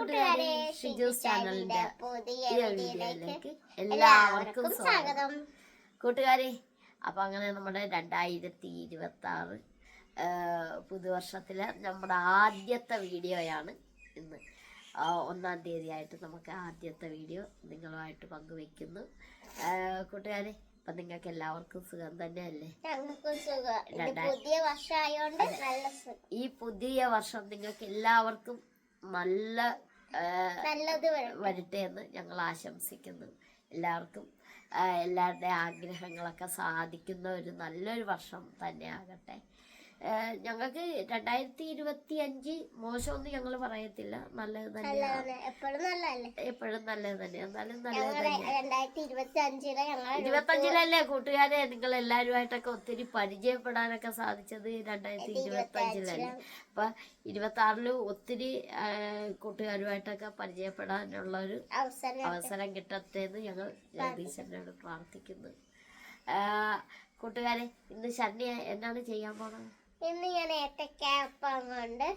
കൂട്ടുകാരെ, ഷിജൂസ് ചാനലിന്റെ പുതിയ വീഡിയോയിലേക്ക് എല്ലാവർക്കും സ്വാഗതം. കൂട്ടുകാരെ, അപ്പൊ അങ്ങനെ നമ്മുടെ 2026 പുതുവർഷത്തിലെ നമ്മുടെ ആദ്യത്തെ വീഡിയോയാണ് ഇന്ന്. 1-ാം തീയതിയായിട്ട് നമുക്ക് ആദ്യത്തെ വീഡിയോ നിങ്ങളുമായിട്ട് പങ്കുവെക്കുന്നു. കൂട്ടുകാരെ, അപ്പൊ നിങ്ങൾക്ക് എല്ലാവർക്കും സുഖം തന്നെയല്ലേ? ഈ പുതിയ വർഷം നിങ്ങൾക്ക് എല്ലാവർക്കും നല്ലത് വരട്ടെ എന്ന് ഞങ്ങൾ ആശംസിക്കുന്നു. എല്ലാവർക്കും എല്ലാവരുടെ ആഗ്രഹങ്ങളൊക്കെ സാധിക്കുന്ന ഒരു നല്ലൊരു വർഷം തന്നെ ആകട്ടെ. ഞങ്ങൾക്ക് 2025 മോശമൊന്നും ഞങ്ങൾ പറയത്തില്ല, നല്ലത് തന്നെയാണ്, എപ്പോഴും നല്ലത് തന്നെ. എന്നാലും നല്ലത് തന്നെ. 2025 കൂട്ടുകാരെ, നിങ്ങൾ എല്ലാവരുമായിട്ടൊക്കെ ഒത്തിരി പരിചയപ്പെടാനൊക്കെ സാധിച്ചത് 2025 അപ്പൊ 26 ഒത്തിരി കൂട്ടുകാരുമായിട്ടൊക്കെ പരിചയപ്പെടാനുള്ള ഒരു അവസരം കിട്ടട്ടെ എന്ന് ഞങ്ങൾ ജഗദീശനോട് പ്രാർത്ഥിക്കുന്നു. കൂട്ടുകാരെ, ഇന്ന് ശരണ്യ എന്നാണ് ചെയ്യാൻ പോണത്? ഇന്ന് ഞാൻ ഏത്തക്കാപ്പം കൊണ്ട്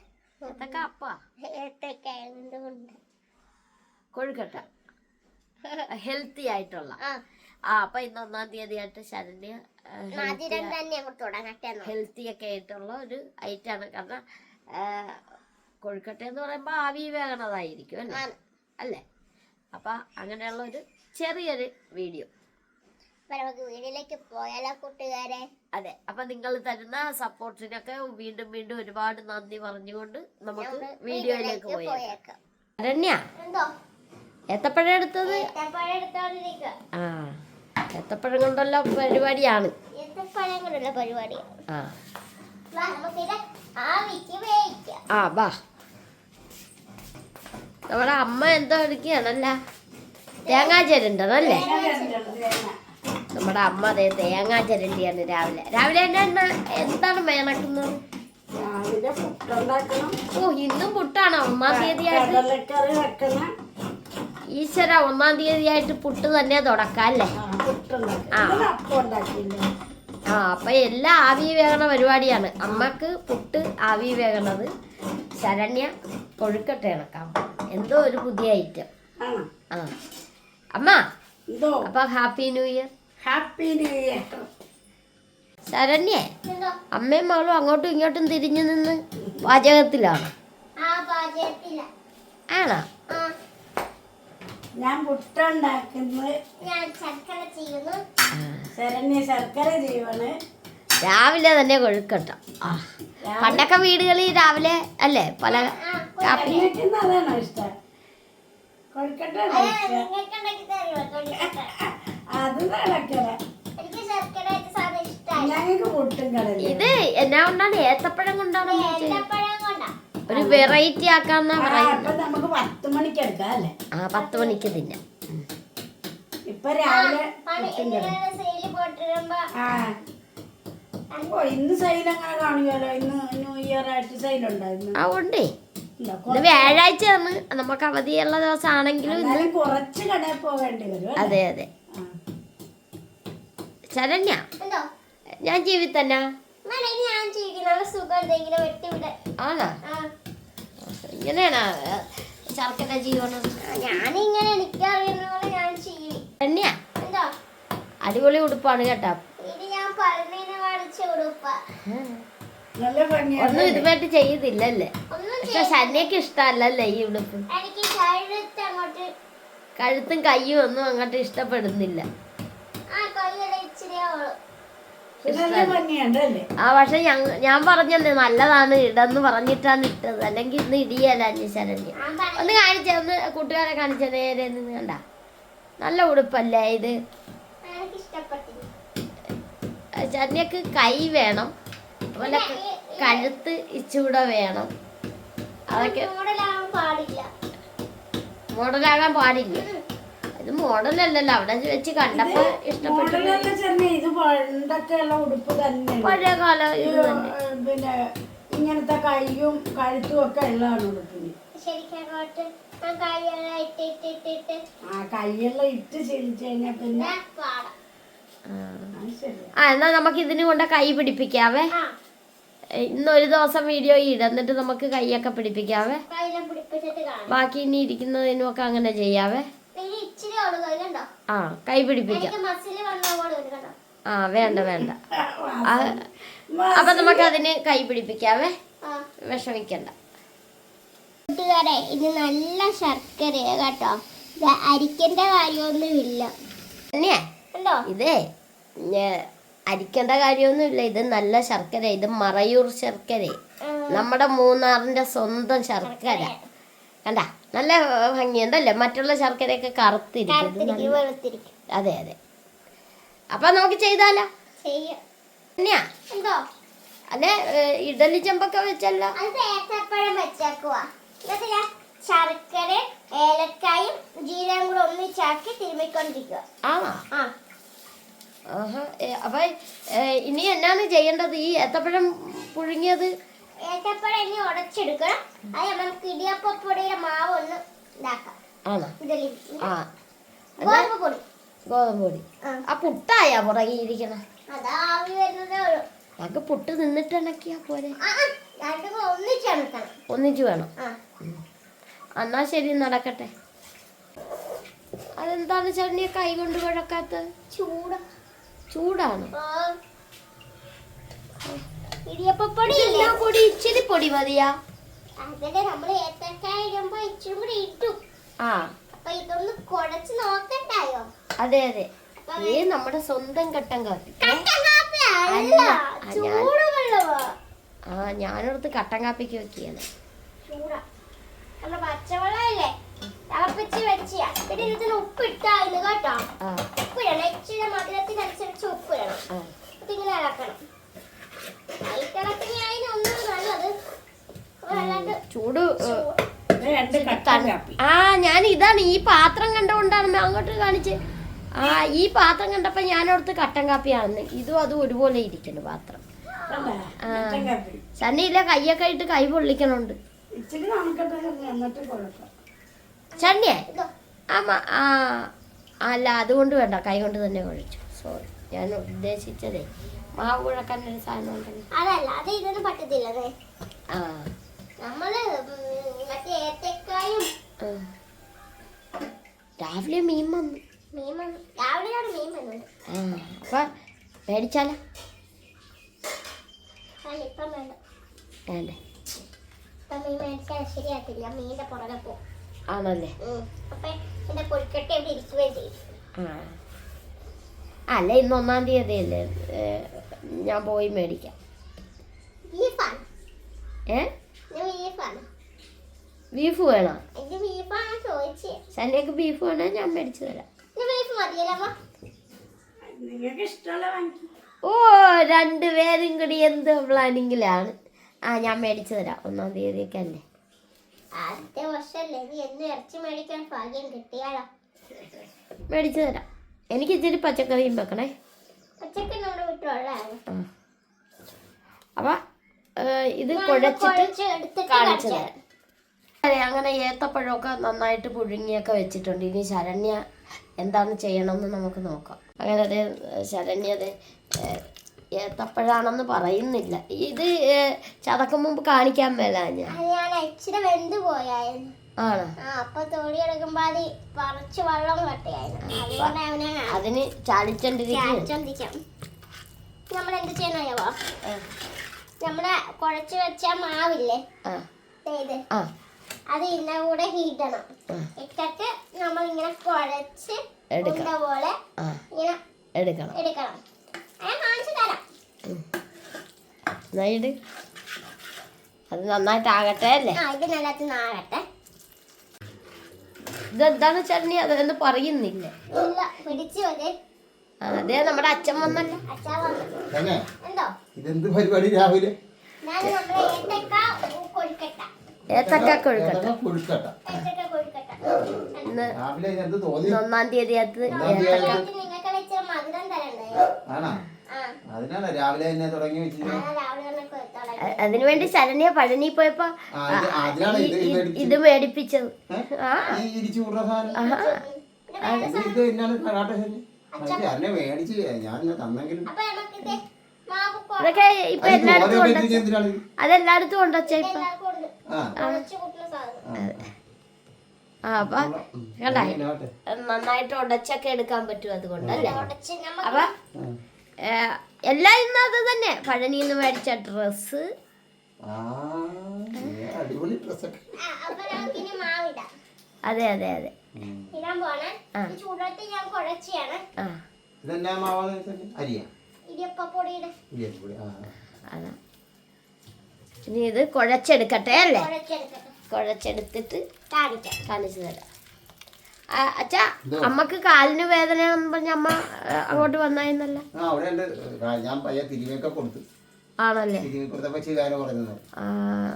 കൊഴുക്കട്ട ഹെൽത്തി ആയിട്ടുള്ള. അപ്പൊ ഇന്ന് 1-ാം തീയതിയായിട്ട് ശരണ്യ ഹെൽത്തി ഒക്കെ ആയിട്ടുള്ള ഒരു ഐറ്റാണ്. കാരണം കൊഴുക്കട്ട എന്ന് പറയുമ്പോ ആവി വേകണതായിരിക്കും അല്ലേ? അപ്പൊ അങ്ങനെയുള്ള ഒരു ചെറിയൊരു വീഡിയോ. വീഡിയോയിലേക്ക് പോയാലോ കൂട്ടുകാരെ? അതെ. അപ്പൊ നിങ്ങൾ തരുന്ന സപ്പോർട്ടിനൊക്കെ വീണ്ടും വീണ്ടും ഒരുപാട് നന്ദി പറഞ്ഞുകൊണ്ട് നമുക്ക് വീഡിയോയിലേക്ക് പോയേക്കാം. ശരണ്യ, ഏത്തപ്പഴം എടുത്തത്? ഏത്തപ്പഴം കൊണ്ടുള്ള പരിപാടിയാണ്. ബാ, നമ്മുടെ അമ്മ എന്തോ എടുക്കുകയാണല്ല, തേങ്ങാ ചിരണ്ടതല്ലേ? നമ്മുടെ അമ്മ അതേ തേങ്ങാ ചിരണ്ടിയാണ് രാവിലെ എന്താണ് മേണക്കുന്നത്? ഓ, ഇന്നും പുട്ടാണോ? 1-ാം തീയതിയായിട്ട്? ഈശ്വര, 1-ാം തീയതിയായിട്ട് പുട്ട് തന്നെ തുടക്കാം അല്ലേ? അപ്പൊ എല്ലാം ആവി വേകണ പരിപാടിയാണ്. അമ്മക്ക് പുട്ട് ആവി വേകണത്, ശരണ്യ കൊഴുക്കട്ട ഇണക്കാം. എന്തോ ഒരു പുതിയ ഐറ്റം. അമ്മ, അപ്പൊ happy new year. Happy new year. ശരണ്യേ, അമ്മയും മകളും അങ്ങോട്ടും ഇങ്ങോട്ടും തിരിഞ്ഞു നിന്ന് പാചകത്തിലാണ്. ആണോ? ഞാൻ പുട്ടുണ്ടാക്കുന്നത്, ശരണ്യ ശർക്കര ചെയ്യുവാണ്. രാവിലെ തന്നെ കൊഴുക്കട്ട. പണ്ടൊക്കെ വീടുകളിൽ രാവിലെ അല്ലേ പല കാപ്പി. അതാണോ ഇഷ്ടം? കൊഴുക്കട്ട അത് നടക്കല. ഞങ്ങൾക്ക് പുട്ടും കടല. ഇത് എന്നാ കൊണ്ടാണ്? ഏത്തപ്പഴം കൊണ്ടാണ്. ഒരു വെറൈറ്റി ആക്കാന്നാ പറയുന്നത്. നമുക്ക് 10 മണിക്ക് എടുക്കാം അല്ലേ? 10 മണിക്ക് തിന്നാം. ഇപ്പൊ രാവിലെ ഇന്ന് സൈൽ അങ്ങനെ കാണുമല്ലോ. ഇന്ന് ന്യൂ ഇയർ ആയിട്ട് സൈലുണ്ടായിരുന്നു. ഉണ്ട്. ഇത് വ്യാഴാഴ്ചയാണ്, നമുക്ക് അവധിയുള്ള ദിവസം ആണെങ്കിലും കുറച്ച് കടയിൽ പോകേണ്ടി വരും. അതെ അതെ. ശരണ്യ, ഞാൻ ജീവിതന്നാ ആണോ? ഇങ്ങനെയാണോ ശർക്കര ജീവനം? ഞാനിങ്ങനെ എനിക്കറിയുന്ന പോലെ ഞാൻ ചെയ്യും. ശരണ്യ, അടിപൊളി ഉടുപ്പാണ് കേട്ടാ. ഇത് ഞാൻ പറഞ്ഞതിനെ കാണിച്ച ഉടുപ്പാ. ഒന്നും ഇതുമായിട്ട് ചെയ്തില്ലല്ലേ? പക്ഷെ ശരണ്യക്ക് ഇഷ്ടമല്ലല്ലേ ഈ ഉടുപ്പ്? കഴുത്തും കയ്യും ഒന്നും അങ്ങോട്ട് ഇഷ്ടപ്പെടുന്നില്ല. പക്ഷെ ഞാൻ പറഞ്ഞല്ലേ നല്ലതാണ് ഇടെന്ന് പറഞ്ഞിട്ടാണ് ഇട്ടത്, അല്ലെങ്കിൽ ഇന്ന് ഇടിയല്ല ശരണ്യ. ഒന്ന് കാണിച്ച, ഒന്ന് കൂട്ടുകാരെ കാണിച്ച, നേരെ നിന്ന് കണ്ട. നല്ല ഉടുപ്പല്ലേ ഇത്? ശരണ്യക്ക് കൈ വേണം, അതുപോലെ കഴുത്ത് ഇച്ചൂടെ വേണം. അതൊക്കെ മോഡലാകാൻ പാടില്ല. ഇത് മോഡലല്ലല്ലോ, അവിടെ വെച്ച് കണ്ടപ്പോ ഇഷ്ടപ്പെട്ടു. പഴയ കാലം ഇത് തന്നെ. പിന്നെ ഇങ്ങനത്തെ കൈയും കഴുത്തും ഒക്കെ ഉള്ളതാണ് ഉടുപ്പിന്. കൈയെല്ലാം ഇട്ട് ശീലിച്ചു കഴിഞ്ഞാ പിന്നെ എന്നാ നമുക്ക് ഇതിന് കൊണ്ട് കൈ പിടിപ്പിക്കാവേ. ഇന്നൊരു ദിവസം വീഡിയോ ഇടാം, എന്നിട്ട് നമുക്ക് കൈയൊക്കെ പിടിപ്പിക്കാവേ. കയ്യിലും പിടിപ്പിച്ചിട്ട് കാണാം. ബാക്കി ഇനി ഇരിക്കുന്നതിനുമൊക്കെ അങ്ങനെ ചെയ്യാവേ. ഇനി ഇച്ചിരി ഉള്ളു കൈ കണ്ടോ? ആ കൈ പിടിപ്പിക്കാം. എനിക്ക് മസിൽ വന്ന പോലെ ഒരു കണ്ടോ? ആ വേണ്ട വേണ്ട. അപ്പൊ നമുക്ക് അതിന് കൈ പിടിപ്പിക്കാവേ, വിഷമിക്കണ്ട. കൂട്ടുകാരെ ഇത് നല്ല ശർക്കരയാ കേട്ടോ, ഇത് അരിക്കേണ്ട കാര്യമൊന്നും ഇല്ല. തന്നെയാ കണ്ടോ? ഇതേ അരിക്കേണ്ട കാര്യമൊന്നുമില്ല. ഇത് നല്ല ശർക്കര, ഇത് മറയൂർ ശർക്കര, നമ്മുടെ മൂന്നാറിന്റെ സ്വന്തം ശർക്കര. കണ്ട നല്ല ഭംഗിയുണ്ടല്ലേ, മറ്റുള്ള ശർക്കരയൊക്കെ കറുത്തിരിക്കും. അതെ അതെ. അപ്പൊ നമുക്ക് ചെയ്താലോ? തന്നെയാ എന്തോ അല്ലെ ഇഡലി ചെമ്പൊക്കെ വെച്ചല്ല. അത് ഏത്തപ്പഴം വെച്ചേക്കുവാ. എന്നിട്ട് ഞാൻ ശർക്കര ഏലക്കായും ജീരകം കൂടെ ഒന്നിച്ചാക്കി തിരുമ്മിക്കൊണ്ടിരിക്കുക. ആണോ? അപ്പൊ ഇനി എന്നാണ് ചെയ്യേണ്ടത്? ഈ ഏത്തപ്പഴം പുഴുങ്ങിയത് ഏത്തപ്പഴം ഇനി ഉടച്ചെടുക്കണം. അത് നമുക്ക് ഇടിയപ്പൊടിയുടെ മാവ് ഒന്ന് ഇതാക്കാം. ആണോ? ഇഡലി ഗോതമ്പ് പൊടി. ആ പുട്ടായാ പുറകിരിക്കണം. അതാ ആവി വരുന്നതേ ഉള്ളൂ. നമുക്ക് പുട്ട് നിന്നിട്ട് ഇണക്കിയാ പോരെ? രണ്ടും ഒന്നിച്ചെടുക്കണം. ഒന്നിച്ചു വേണം. എന്നാ ശരി, നടക്കട്ടെ. അതെന്താണ് ചട്നിയെ കൈ കൊണ്ട് കുഴക്കാത്തത്? ചൂടാണ്. ഇടിയപ്പൊടി പൊടി ഇച്ചിരി പൊടി മതിയാ? അതില് നമ്മള് ഏത്തക്കായ ഇടുമ്പോ ഇച്ചിരി കൂടി ഇട്ടു. അപ്പൊ ഇതൊന്ന് കുഴച്ച് നോക്കണ്ടായോ? അതെ അതെ. നമ്മുടെ സ്വന്തം കട്ടൻ കാപ്പി. ഞാനോടത്ത് കട്ടൻ കാപ്പിക്ക് വെക്കിയാണ്. പച്ചവെള്ളല്ലേ തിളപ്പിച്ച് വെച്ചിയാ. പിന്നെ ഇതിന് ഉപ്പ് ഇട്ടായിരുന്നു കേട്ടോ. ഉപ്പ് ഇടണം, ഇച്ചിരി മധുരത്തിനനുസരിച്ച് ഉപ്പ് ഇടണം. ഇങ്ങനെ ഇളക്കണം. അതിനൊന്നും നല്ലത് ചൂട്. ഞാൻ ഇതാണ് ഈ പാത്രം കണ്ടുകൊണ്ടാണ് അങ്ങോട്ട് കാണിച്ച്. ഈ പാത്രം കണ്ടപ്പോ ഞാനോടത്ത് കട്ടൻ കാപ്പിയാണെന്ന്. ഇതും അതും ഒരുപോലെ ഇരിക്കുന്നു പാത്രം. ചന്നിയില്ല, കയ്യൊക്കെ ഇട്ട് കൈ പൊള്ളിക്കണുണ്ട്. ചണ്ണിയേ അല്ല, അതുകൊണ്ട് വേണ്ട, കൈ കൊണ്ട് തന്നെ കുഴച്ചു. സോറി, ഞാൻ ഉദ്ദേശിച്ചതേ മാവ് കുഴക്കാൻ ഒരു സാധനം ഉണ്ടല്ലോ. അതല്ല, അത് ഇതൊന്നും പറ്റത്തില്ലേ. നമ്മള് മറ്റേ ഏത്തക്കായും രാവിലെ മീൻ വന്നു. രാവിലെയാണ് മീൻ വന്നത്. അപ്പൊ മേടിച്ചാലോ? ഇപ്പം വേണ്ട. വേണ്ടേ? ഇപ്പം മീൻ മേടിച്ചാൽ ശരിയാത്തില്ല, മീനിന്റെ പുറകെ പോകും. ആണല്ലേ? അപ്പൊ എന്റെ കൊഴുക്കട്ട ഇവിടെ ഇരിക്കുകയും ചെയ്യും. അല്ല, ഇന്ന് 1-ാം തീയതി അല്ലേ, ഞാൻ പോയി മേടിക്കാം. ബീഫാണ്. ബീഫ് വേണോ? സന്ധ്യക്ക് ബീഫ് വേണോ? ഞാൻ മേടിച്ചു തരാം. ഓ, രണ്ടുപേരും കൂടി എന്ത് പ്ലാനിങ്ങിലാണ്. ഞാൻ മേടിച്ചു തരാം. 1-ാം തീയതിയൊക്കെ അല്ലേ. മേടിച്ചു തരാം. എനിക്ക് ഇച്ചിരി പച്ചക്കറിയും വെക്കണേ. അപ്പൊ ഇത് കുഴച്ചിട്ട് കാണിച്ചു തരാം. അങ്ങനെ ഏത്തപ്പഴമൊക്കെ നന്നായിട്ട് പുഴുങ്ങിയൊക്കെ വെച്ചിട്ടുണ്ട്. ഇനി ശരണ്യ എന്താണ് ചെയ്യണമെന്ന് നമുക്ക് നോക്കാം. അങ്ങനെ അത് ശരണ്യത് ഏത്തപ്പഴാണെന്ന് പറയുന്നില്ല. ഇത് ചതക്കും മുമ്പ് കാണിക്കാൻ മേല. ഇച്ചിരി വെന്ത് പോയായിരുന്നു. ആണോ? അപ്പൊ തോടി എടുക്കുമ്പോ അത് കുറച്ച് വെള്ളം കട്ടിയായിരുന്നു. അതിന് ചാടിച്ചോണ്ടിരിക്കും. നമ്മൾ എന്ത് ചെയ്യണോ? നമ്മളെ കുഴച്ച് വെച്ച മാവില്ലേ, അത് ഇന്ന കൂടെ ഹീറ്റണം. ഇട്ടിട്ട് നമ്മൾ ഇങ്ങനെ കുഴച്ച് പോലെ ഇങ്ങനെ എടുക്കണം. കാണിച്ചു തരാം. അത് നന്നായിട്ടാകട്ടെ അല്ലേ? ഇത് നല്ലതാകട്ടെ. ഇതെന്താണ് ചട്നി? അതെന്ന് പറയുന്നില്ലേ? ഇല്ല, പിടിച്ചു വരെ. അതെ, നമ്മുടെ അച്ഛൻ വന്നല്ലോ. എന്തോ ഇതെന്ത് പരിപാടി രാവിലെ? ഏത്തക്ക കൊഴുക്കട്ട. ഇന്ന് രാവിലെ ഇതെന്ത് തോന്നി? 1-ാം തീയതി അതിനാണ് രാവിലെ തന്നെ തുടങ്ങി വെച്ചത്. അതിനുവേണ്ടി ശരണ്യ പഴനി പോയപ്പോ ഇത് മേടിപ്പിച്ചത്. മേടിച്ച് ഞാൻ തന്നെങ്കിലും മാവ് ഇതൊക്കെ ഇപ്പൊ എല്ലായിടത്തും ഉണ്ട്. എന്തിനാണ് അതെല്ലായിടത്തും ഉണ്ട് അച്ഛാ ഇപ്പൊ. എല്ലാവർക്കും ഉണ്ട്. ആ കുഴച്ച് കൂട്ടുന്ന സാധനം. അപ്പൊ കണ്ടാ നന്നായിട്ട് ഉടച്ചൊക്കെ എടുക്കാൻ പറ്റും അതുകൊണ്ടല്ലേ. ഉടച്ച് നമുക്ക് അപ്പൊ എല്ലാം ഇന്ന് അത് തന്നെ. പഴനിന്ന് മേടിച്ച ഡ്രസ്സ്. അടിപൊളി ഡ്രസ്സൊക്കെ. അപ്പൊ നമുക്കിനി മാവിടാം. അതെ അതെ അതെ. ഇടാൻ പോണേ. ഈ ചൂടത്ത് ഞാൻ കുഴച്ചാണ്. ഇതെന്നാ മാവാന്ന് വെച്ചാൽ അരിയാ ഇടിയപ്പൊടിയുടെ ഇടിയപ്പൊടി. അതാ ഇനി ഇത് കുഴച്ചെടുക്കട്ടെ അല്ലേ. കുഴച്ചെടുക്കട്ടെ. കുഴച്ചെടുത്തിട്ട് കാണിക്കാം. കാണിച്ചു തരാം. അച്ഛാ അമ്മക്ക് കാലിന് വേദന എന്ന് പറഞ്ഞ അമ്മ അങ്ങോട്ട് വന്നായിരുന്നല്ല. അവിടെ ഉണ്ട്. ഞാൻ പയ്യ തിരിവൊക്കെ കൊടുത്തു. ആണല്ലേ. തിരിവി കൊടുത്തപ്പോ ചെയ്യാനോ പറഞ്ഞത്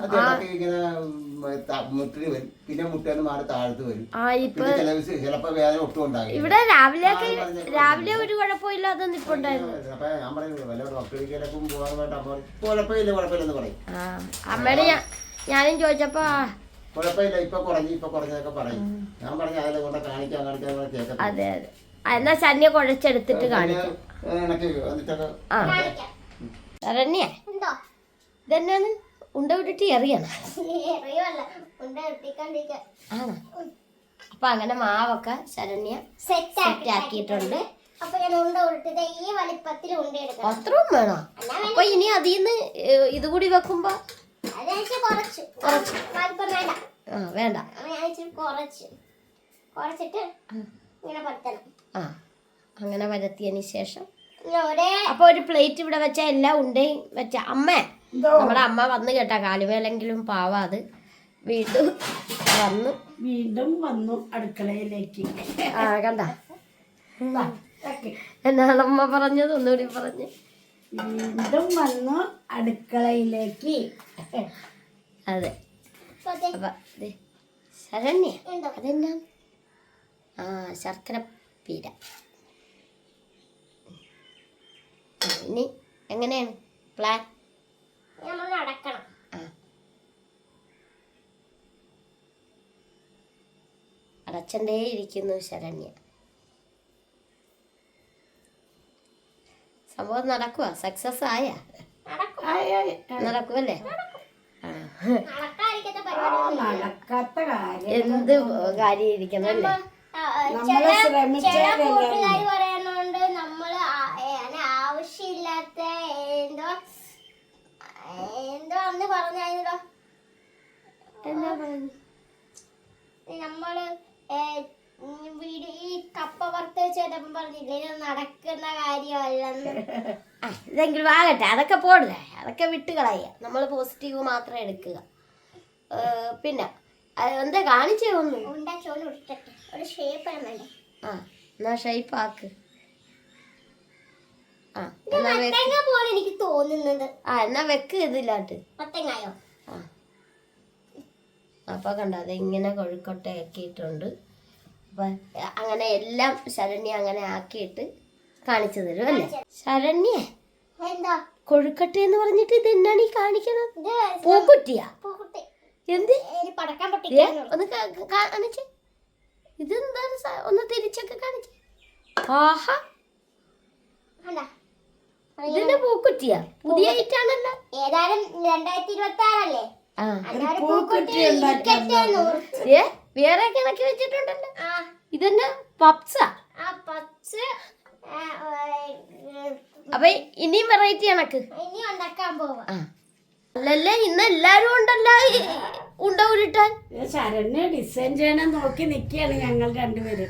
അതൊക്കെ ഇങ്ങനെ മുട്ടിന് വരും. പിന്നെ മുട്ടേന്ന് മാറി താഴത്ത് വരും. പിന്നെ ചില ചിലപ്പോ വേദന ഒട്ടും ഉണ്ടാകും. ഇവിടെ രാവിലെ ഒരു കുഴപ്പമില്ലാതെ നിപ്പുണ്ടായിരുന്നു. അപ്പൊ ഞാൻ പറയുന്നത് വല്ല ഡോക്ടറിലേക്കും പോകാൻ അമ്മ കുഴപ്പമില്ലെന്ന് പറയും. അമ്മയുടെ ഞാനും ചോദിച്ചപ്പോ കുഴപ്പമില്ല ഇപ്പൊ കുറഞ്ഞതൊക്കെ പറയും. ഞാൻ പറഞ്ഞ അതിലെ കൊണ്ട് കാണിക്കാൻ കേൾക്കാം. അതെ അതെ. എന്നാ ശല്യ കുഴച്ചെടുത്തിട്ട് കാണിക്കാം. ശരണ്യ എന്തോ ഇതെന്നാണ് ഉണ്ട വിട്ടിട്ട് എറിയണം. അറിയുമല്ല ഉണ്ട് എത്തിക്കൊണ്ടിരിക്കാൻ. ആണോ? അപ്പൊ അങ്ങനെ മാവൊക്കെ ശരണ്യ സെറ്റ് ആക്കിയിട്ടുണ്ട്. അപ്പൊ ഞാൻ ഉണ്ട ഉരുട്ടിട്ട് ഈ വലിപ്പത്തിൽ ഉണ്ട എടുക്കണം. അത്രയും വേണോ? അപ്പൊ ഇനി അതിന്ന് ഇത് കൂടി വെക്കുമ്പോ കുറച്ച് വലിപ്പം വേണ്ട. വേണ്ട. കുറച്ചിട്ട് ഇങ്ങനെ പരത്തണം. അങ്ങനെ വരത്തിയതിന് ശേഷം ഒരേ അപ്പൊ ഒരു പ്ലേറ്റ് ഇവിടെ വെച്ച എല്ലാം ഉണ്ടയും വെച്ച അമ്മ നമ്മുടെ അമ്മ വന്ന് കേട്ടാ. കാലുമേലെങ്കിലും പാവാത് വീണ്ടും വന്നു അടുക്കളയിലേക്ക്. കണ്ട എന്നാണ് അമ്മ പറഞ്ഞത്. ഒന്നുകൂടി പറഞ്ഞ്. വീണ്ടും വന്നു അടുക്കളയിലേക്ക്. അതെ. അപ്പൊ ശരണ്യ അതെന്നാ ശർക്കര പീര. ഇനി എങ്ങനെയാണ് പ്ലാൻ? അടക്കണം. അടച്ചണ്ടേ ഇരിക്കുന്നു ശരണ്യ. സംഭവം നടക്കുക. സക്സസ് ആയ നടക്കുമല്ലേ. നടക്കാത്ത കാര്യം എന്ത് കാര്യം ഇരിക്കണം അല്ലേ. കൂട്ടുകാർ പറയാനുണ്ട് നമ്മള് ആവശ്യമില്ലാത്ത എന്തോ അന്ന് പറഞ്ഞോ. എന്നാ പറഞ്ഞു? നമ്മള് ഈ കപ്പ വറുത്ത് ചേട്ടപ്പം പറഞ്ഞില്ലേ നടക്കുന്ന കാര്യമല്ലെന്ന്. ഇതെങ്കിലും ആകട്ടെ. അതൊക്കെ പോടില്ല. അതൊക്കെ വിട്ട് കളയുക. നമ്മൾ പോസിറ്റീവ് മാത്രം എടുക്കുക. പിന്നെ എന്താ കാണിച്ചേ ഒന്ന് ഉണ്ടാക്കി ഒരു ഷേപ്പ് വേണ്ടേ. എന്നാ ഷേപ്പ് ആക്ക്. പോലെ എനിക്ക് തോന്നുന്നത്. എന്നാ വെക്ക് ഇതില്ലാട്ട്. മത്തങ്ങായോ? അപ്പൊ കണ്ട അത് ഇങ്ങനെ കൊഴുക്കൊട്ടെ ആക്കിയിട്ടുണ്ട്. അപ്പൊ അങ്ങനെ എല്ലാം ശരണ്യ അങ്ങനെ ആക്കിയിട്ട് കാണിച്ചു തരും അല്ലേ. ശരണ്യ എന്താ കൊഴുക്കട്ടെ എന്ന് പറഞ്ഞിട്ട് ഇത് എന്നാണ് ഈ കാണിക്കുന്നത്? പൂക്കുറ്റിയാ? എന്ത് പടക്കാൻ ഒന്ന് കാണിച്ചേ. ഇതെന്താണ്? ഒന്ന് തിരിച്ചൊക്കെ കാണിച്ചേ. ആഹാ ഇതിന്റെ പൂക്കുറ്റിയാ? പുതിയ ഐറ്റാണല്ലോ. ഏതായാലും 2026 അല്ലേ. വേറെ കണക്കി വെച്ചിട്ടുണ്ടല്ലോ. ഇതെന്നാ പപ്സാ? അപ്പൊ ഇനിയും വെറൈറ്റി കണക്ക് ഇനി ഉണ്ടാക്കാൻ പോവാ. അല്ലല്ലേ ഇന്ന് എല്ലാരും ഉണ്ടല്ലോ ഉണ്ട ഉരുട്ടാൻ. ശരണ്യ ഡിസൈൻ ചെയ്യണം നോക്കി നിക്കാണ് ഞങ്ങൾ രണ്ടുപേരും.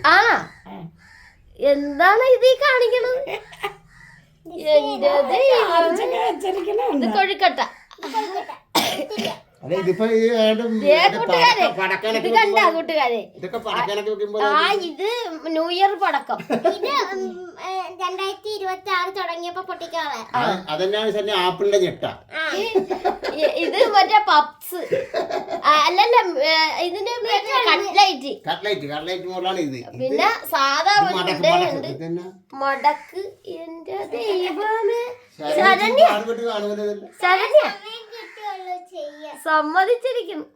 എന്താണ് ഇത് ഈ കാണിക്കണത്? ഇത് കൊഴുക്കട്ട. കൂട്ടുകാരെ ഇത് ന്യൂ ഇയർ പടക്കം. ഇത് 2026 തുടങ്ങിയപ്പോ പൊട്ടിക്കാറ്. അതെന്നാണ് ആപ്പിളിന്റെ ഞെട്ട. ഇത് മറ്റേ പപ്സ് അല്ലല്ല. ഇതിന്റെ കട്ട്ലൈറ്റ് മോഡലാണ് ഇത്. പിന്നെ സാധാ മടക്ക്. എന്റെ ദൈവമേ. ശരണ്യ ശരണ്യ സമ്മതിച്ചിരിക്കുന്നു.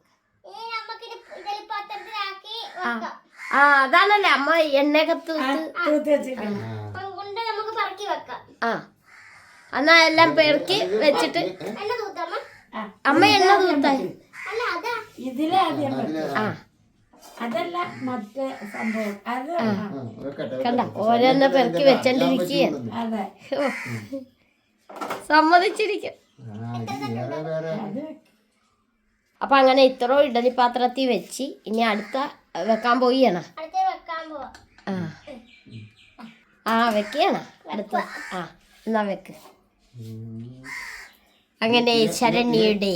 അതാണല്ലേ അമ്മ എണ്ണയൊക്കെ നമുക്ക് പറക്കി വെക്കാം. എന്നാ എല്ലാം പെറുക്കി വെച്ചിട്ട് എണ്ണ തൂത്തമ്മ. അമ്മ എണ്ണ തൂത്തായി. അല്ല അതാ ഇതിലെ ആദ്യം ആ അതല്ല മറ്റേ സംഭവം അത് കണ്ട ഓരോന്ന് പെറുക്കി വെച്ചോണ്ടിരിക്കുക. അതെ സമ്മതിച്ചിരിക്കും. അപ്പൊ അങ്ങനെ ഇത്രോ ഇഡലി പാത്രത്തിൽ വെച്ച് ഇനി അടുത്ത വെക്കാൻ പോവുകയാണ്. അടുത്ത വെക്കാൻ പോവാ. ആ വെക്കുകയാണ് അടുത്ത. ആ എന്നാ വെക്ക്. അങ്ങനെ ശരണ്യയുടെ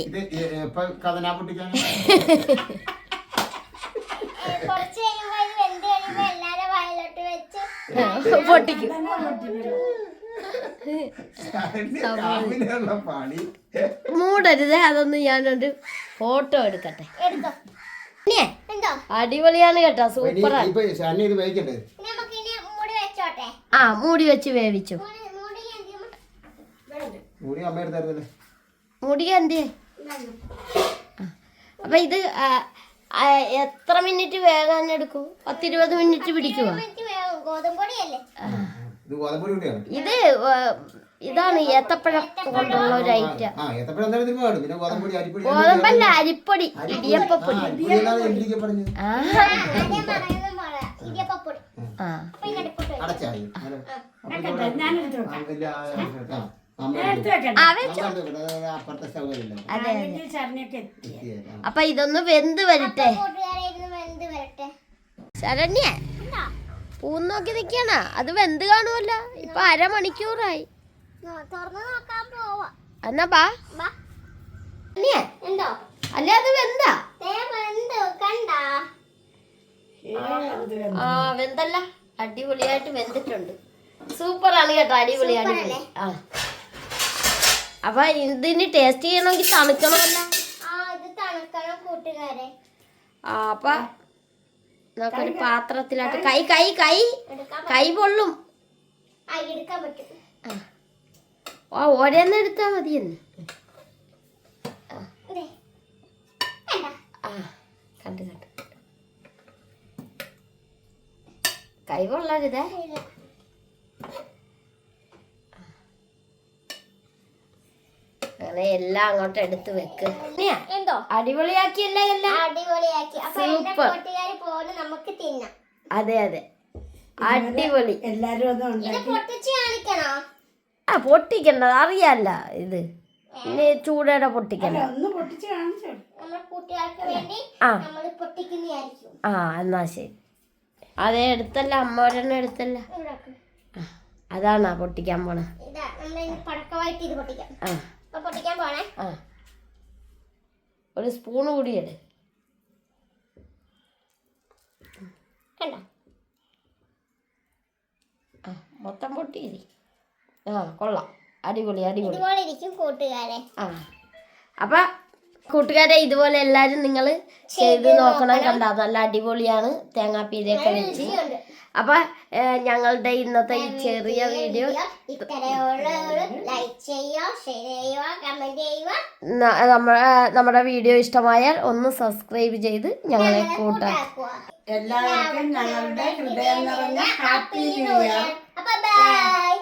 കുറച്ച് കഴിയുമ്പോ ഇത് വെന്ത് കഴിയുമ്പോ എല്ലാരും വായിലോട്ട് വെച്ച് പൊട്ടിക്കും. മൂടരുത്, അതൊന്നും ഞാനൊരു ഫോട്ടോ എടുക്കട്ടെ. എടുത്തോ. എന്തോ അടിപൊളിയാണ് കേട്ടോ, സൂപ്പറാണ്. ഇത് വേവിക്കണ്ടേ? നമുക്ക് ഇനി മൂടി വെച്ചോട്ടെ. ആ മൂടി വെച്ച് വേവിച്ചു. മൂടി എന്തിനാ? മൂടി അമ്മ എടുത്തായിരുന്നല്ലേ? മൂടി എന്തേ? അപ്പൊ ഇത് എത്ര മിനിറ്റ് വേകാൻ എടുക്കും? 10-20 മിനിറ്റ് പിടിക്കുവോ? ഗോതമ്പൊടിയല്ലേ ഇത് ഗോതമ്പൊടി കൂടിയാണ്. ഇത് ഇതാണ് ഏത്തപ്പഴം കൊണ്ടുള്ള ഒരു ഐറ്റം. ആ ഏത്തപ്പഴം എന്തായാലും ഇതിന് വേണം. പിന്നെ ഗോതമ്പൊടി അരിപ്പൊടി. ഗോതമ്പല്ല, അരിപ്പൊടി, ഇടിയപ്പപ്പൊടി. പറഞ്ഞത് ആ ഇടിയപ്പൊടി. ആ അടച്ചായി ഞാനെടുത്ത് വെക്കാം. അപ്പുറത്തെ സൗകര്യം. അതെ അതെ. ശരണ്യൊക്കെ എത്തി. അപ്പൊ ഇതൊന്ന് വെന്ത് വരട്ടെ. കൂട്ടുകാരെ ഇരുന്ന് വെന്ത് വരട്ടെ. ശരണ്യ പൂന്ന് നോക്കി നിക്കാണ്. അത് വെന്ത് കാണുമല്ലോ. ഇപ്പൊ 1/2 മണിക്കൂറായി. തുറന്നു നോക്കാൻ പോവാ. എന്നാ ബാ. എന്തോ അല്ലേ അത് വെന്താ? വെന്ത് കണ്ടാ? ആ വെന്തല്ല, അടിപൊളിയായിട്ട് വെന്തിട്ടുണ്ട്. സൂപ്പറാണ് കേട്ടോ, അടിപൊളി അടിപൊളി. ആ അപ്പൊ ഇതിന് ടേസ്റ്റ് ചെയ്യണമെങ്കിൽ തണുക്കണമല്ലോ. ഇത് തണുക്കണം കൂട്ടുകാരെ. ആ അപ്പൊ നമുക്കൊരു പാത്രത്തിലാട്ട് കൈ കൈ കൈ കൈ പൊള്ളും. എടുക്കാൻ പറ്റും. ആ ഓരോന്ന് എടുത്താ മതിയെന്ന്. ആ കണ്ടു കണ്ടു. കൈ പൊള്ളരുതേ. അങ്ങനെ എല്ലാം അങ്ങോട്ട് എടുത്ത് വെക്ക്. എന്തോ അടിപൊളിയാക്കിയല്ലേ എല്ലാം? അടിപൊളിയാക്കി. അപ്പൊ എന്റെ കൂട്ടുകാരി പോലെ നമുക്ക് തിന്നാം. അതെ അതെ, അടിപൊളി. എല്ലാരും ഒന്നും ഇത് പൊട്ടിച്ച് കാണിക്കണോ? ആ പൊട്ടിക്കണ്ടത് അറിയാല്ല. ഇത് ഇനി ചൂടോടെ പൊട്ടിക്കണ്ട. ഒന്ന് പൊട്ടിച്ച് കാണിച്ചോ. നമ്മുടെ കൂട്ടുകാർക്ക് വേണ്ടി ആ നമ്മൾ പൊട്ടിക്കുന്നതായിരിക്കും. ആ എന്നാ ശരി. അതേ എടുത്തല്ല, അമ്മ ഒരെണ്ണം എടുത്തല്ല. അതാണാ പൊട്ടിക്കാൻ പോണ. ഇതാ നമ്മൾ പടക്കമായിട്ട് ഇത് പൊട്ടിക്കാം. ആ അപ്പൊ പൊട്ടിക്കാൻ പോണേ. ആ ഒരു സ്പൂണ് കൂടിയല്ലേ. കണ്ടോ? ആ മൊത്തം പൊട്ടിയിരി. ആ കൊള്ളാം, അടിപൊളി അടിപൊളി. ഇതുപോലെ ഇരിക്കും കൂട്ടുകാരെ. ആ അപ്പൊ കൂട്ടുകാരെ ഇതുപോലെ എല്ലാരും നിങ്ങൾ ചെയ്ത് നോക്കണം. കണ്ട നല്ല അടിപൊളിയാണ്, തേങ്ങാപ്പീരയൊക്കെ വെച്ച്. അപ്പൊ ഞങ്ങളുടെ ഇന്നത്തെ ഈ ചെറിയ വീഡിയോ ലൈക്ക് ചെയ്യുക, ഷെയർ ചെയ്യുക, കമന്റ് ചെയ്യുക. നമ്മുടെ വീഡിയോ ഇഷ്ടമായാൽ ഒന്ന് സബ്സ്ക്രൈബ് ചെയ്ത് ഞങ്ങളെ കൂട്ടാം. എല്ലാവർക്കും ഞങ്ങളുടെ ഹൃദയം നിറഞ്ഞ ഹാപ്പി ന്യൂ ഇയർ. അപ്പൊ ബൈ.